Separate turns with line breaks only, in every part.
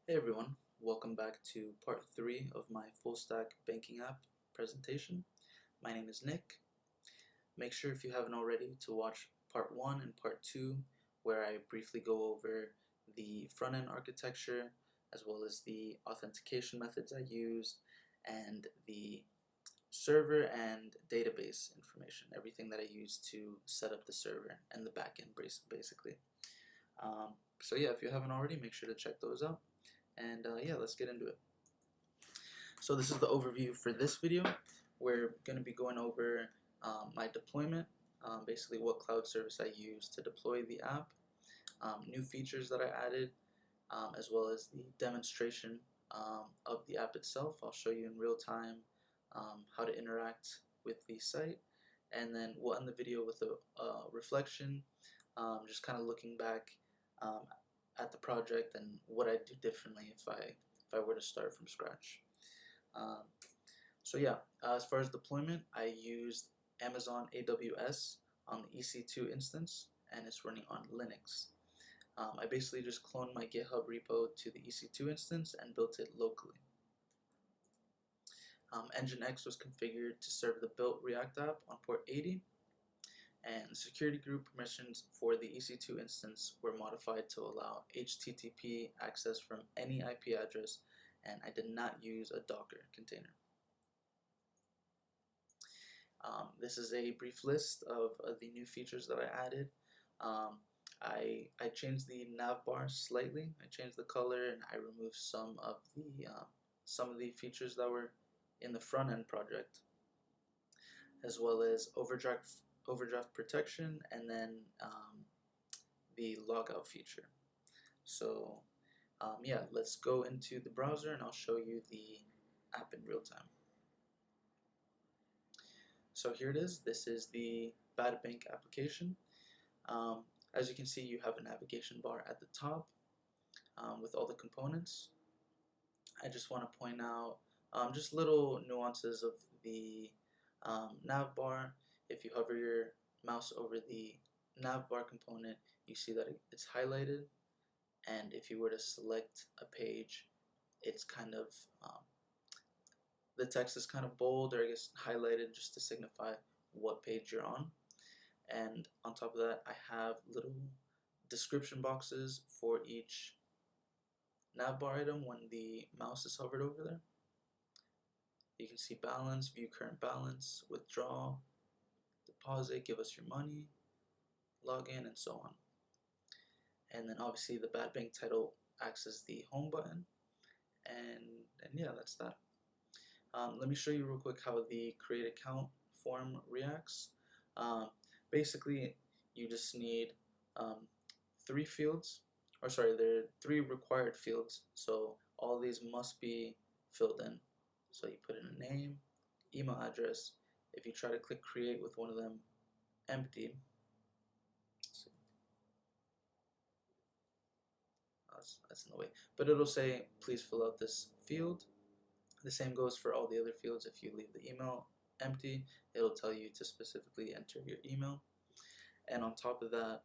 Hey everyone, welcome back to part 3 of my full stack banking app presentation. My name is Nick. Make sure if you haven't already to watch part 1 and part 2 where I briefly go over the front-end architecture as well as the authentication methods I use and the server and database information, everything that I use to set up the server and the backend basically. So yeah, if you haven't already, make sure to check those out. And yeah, let's get into it. So this is the overview for this video. We're going to be going over my deployment, basically what cloud service I use to deploy the app, new features that I added, as well as the demonstration of the app itself. I'll show you in real time how to interact with the site, and then we'll end the video with a reflection, just kind of looking back at the project and what I'd do differently if I were to start from scratch. So yeah, as far as deployment, I used Amazon AWS on the EC2 instance, and it's running on Linux. I basically just cloned my GitHub repo to the EC2 instance and built it locally. Nginx was configured to serve the built React app on port 80, and security group permissions for the EC2 instance were modified to allow HTTP access from any IP address, and I did not use a Docker container. This is a brief list of the new features that I added. I changed the navbar slightly. I changed the color and I removed some of the features that were in the front end project, as well as overdraft protection, and then the logout feature. So yeah, let's go into the browser and I'll show you the app in real time. So here it is. This is the Bad Bank application. As you can see, you have a navigation bar at the top with all the components. I just want to point out just little nuances of the nav bar. If you hover your mouse over the nav bar component, you see that it's highlighted, and if you were to select a page, it's kind of the text is kind of bold, or I guess highlighted, just to signify what page you're on. And on top of that, I have little description boxes for each navbar item when the mouse is hovered over there. You can see balance, view current balance, withdraw, deposit, give us your money, login, and so on. And then obviously the Bad Bank title acts as the home button, and yeah, that's that. Let me show you real quick how the create account form reacts. Basically, you just need 3 fields, or sorry, there are 3 required fields, so all these must be filled in. So you put in a name, email address. If you try to click create with one of them empty, that's in the way, but it'll say please fill out this field. The same goes for all the other fields. If you leave the email empty, it'll tell you to specifically enter your email. And on top of that,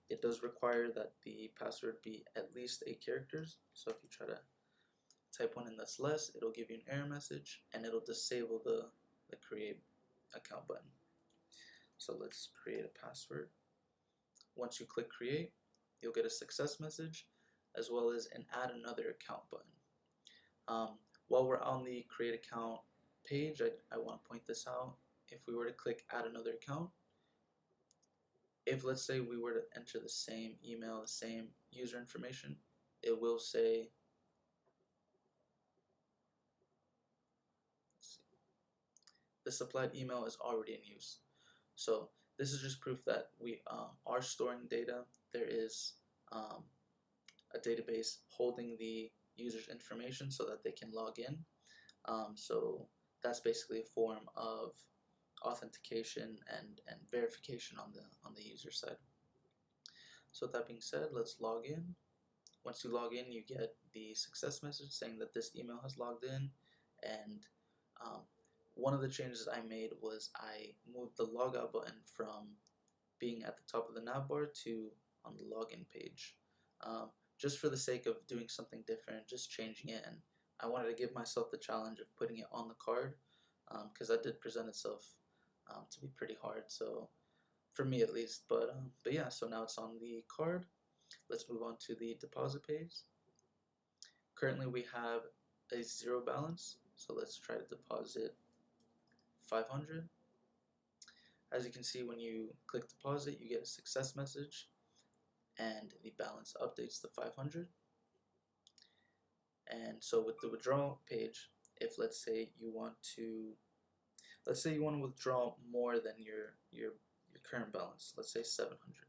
it does require that the password be at least 8 characters. So if you try to type one in that's less, it'll give you an error message and it'll disable the create account button. So let's create a password. Once you click create, you'll get a success message as well as an add another account button. While we're on the create account page, I want to point this out. If we were to click add another account, if let's say we were to enter the same email, the same user information, it will say, the supplied email is already in use. So this is just proof that we are storing data. There is a database holding the user's information so that they can log in. So that's basically a form of authentication and verification on the user side. So with that being said, let's log in. Once you log in, you get the success message saying that this email has logged in. And one of the changes I made was I moved the logout button from being at the top of the navbar to on the login page. just for the sake of doing something different, just changing it, and I wanted to give myself the challenge of putting it on the card, because that did present itself to be pretty hard. So for me at least, but yeah. So now it's on the card. Let's move on to the deposit page. Currently we have a 0 balance, so let's try to deposit 500. As you can see, when you click deposit, you get a success message, and the balance updates to 500. And so with the withdrawal page, if let's say you want to withdraw more than your current balance, let's say 700,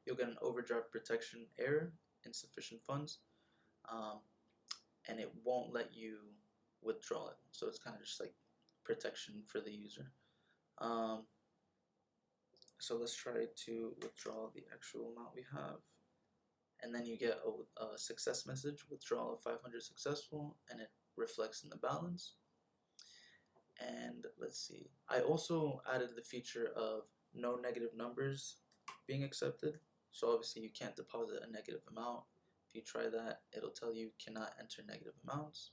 you'll get an overdraft protection error, insufficient funds, and it won't let you withdraw it. So it's kind of just like protection for the user. So let's try to withdraw the actual amount we have, and then you get a success message, withdrawal of 500 successful, and it reflects in the balance. And let's see, I also added the feature of no negative numbers being accepted. So obviously you can't deposit a negative amount. If you try that, it'll tell you cannot enter negative amounts.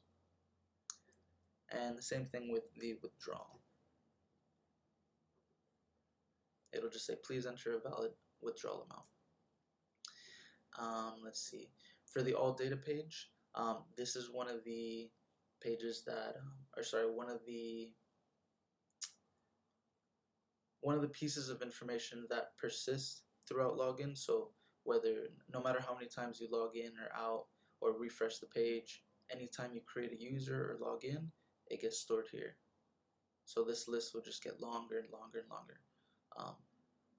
And the same thing with the withdrawal. It'll just say please enter a valid withdrawal amount. Let's see, for the all data page, this is one of the pages that, one of the pieces of information that persists throughout login. So no matter how many times you log in or out or refresh the page, anytime you create a user or log in, it gets stored here. So this list will just get longer and longer and longer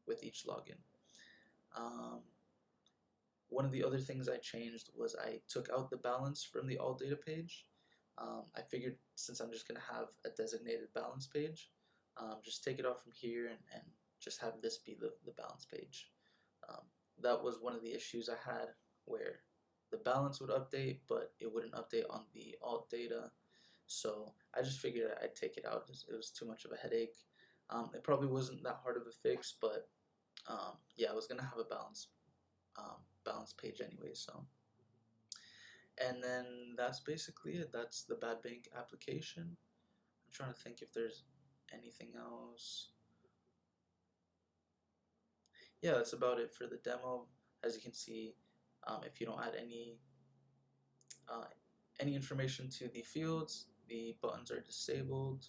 with each login. One of the other things I changed was I took out the balance from the all data page. I figured since I'm just going to have a designated balance page, just take it off from here and just have this be the balance page. That was one of the issues I had, where the balance would update, but it wouldn't update on the alt data. So I just figured I'd take it out. It was too much of a headache. It probably wasn't that hard of a fix, but yeah, I was going to have a balance page anyway. So, and then that's basically it. That's the Bad Bank application. I'm trying to think if there's anything else. Yeah, that's about it for the demo. As you can see, if you don't add any information to the fields, the buttons are disabled.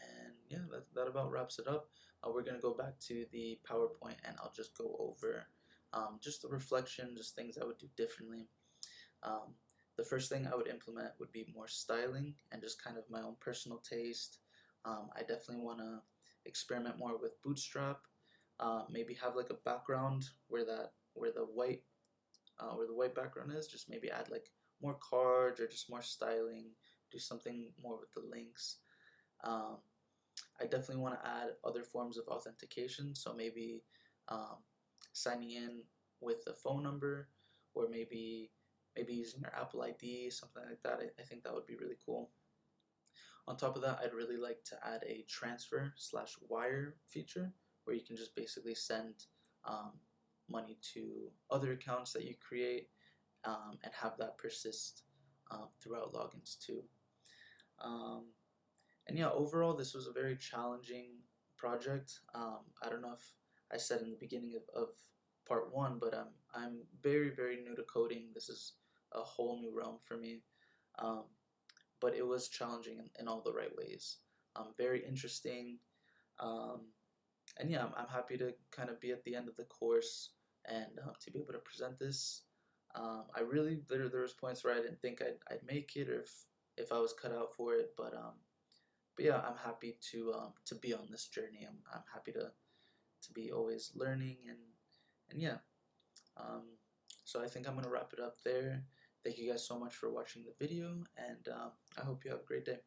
And yeah, that about wraps it up. We're going to go back to the PowerPoint, and I'll just go over just the reflection, just things I would do differently. The first thing I would implement would be more styling and just kind of my own personal taste. I definitely want to experiment more with Bootstrap. Maybe have like a background where the white background is. Just maybe add like more cards or just more styling. Do something more with the links. I definitely want to add other forms of authentication. So maybe signing in with a phone number, or maybe using your Apple ID, something like that. I think that would be really cool. On top of that, I'd really like to add a transfer/wire feature, where you can just basically send money to other accounts that you create, and have that persist throughout logins too. And yeah, overall, this was a very challenging project. I don't know if I said in the beginning of part 1, but I'm very, very new to coding. This is a whole new realm for me. But it was challenging in all the right ways. Very interesting. And yeah, I'm happy to kind of be at the end of the course and to be able to present this. I really, there was points where I didn't think I'd make it, or if I was cut out for it, but yeah, I'm happy to be on this journey. I'm happy to be always learning, and yeah. So I think I'm gonna wrap it up there. Thank you guys so much for watching the video, and I hope you have a great day.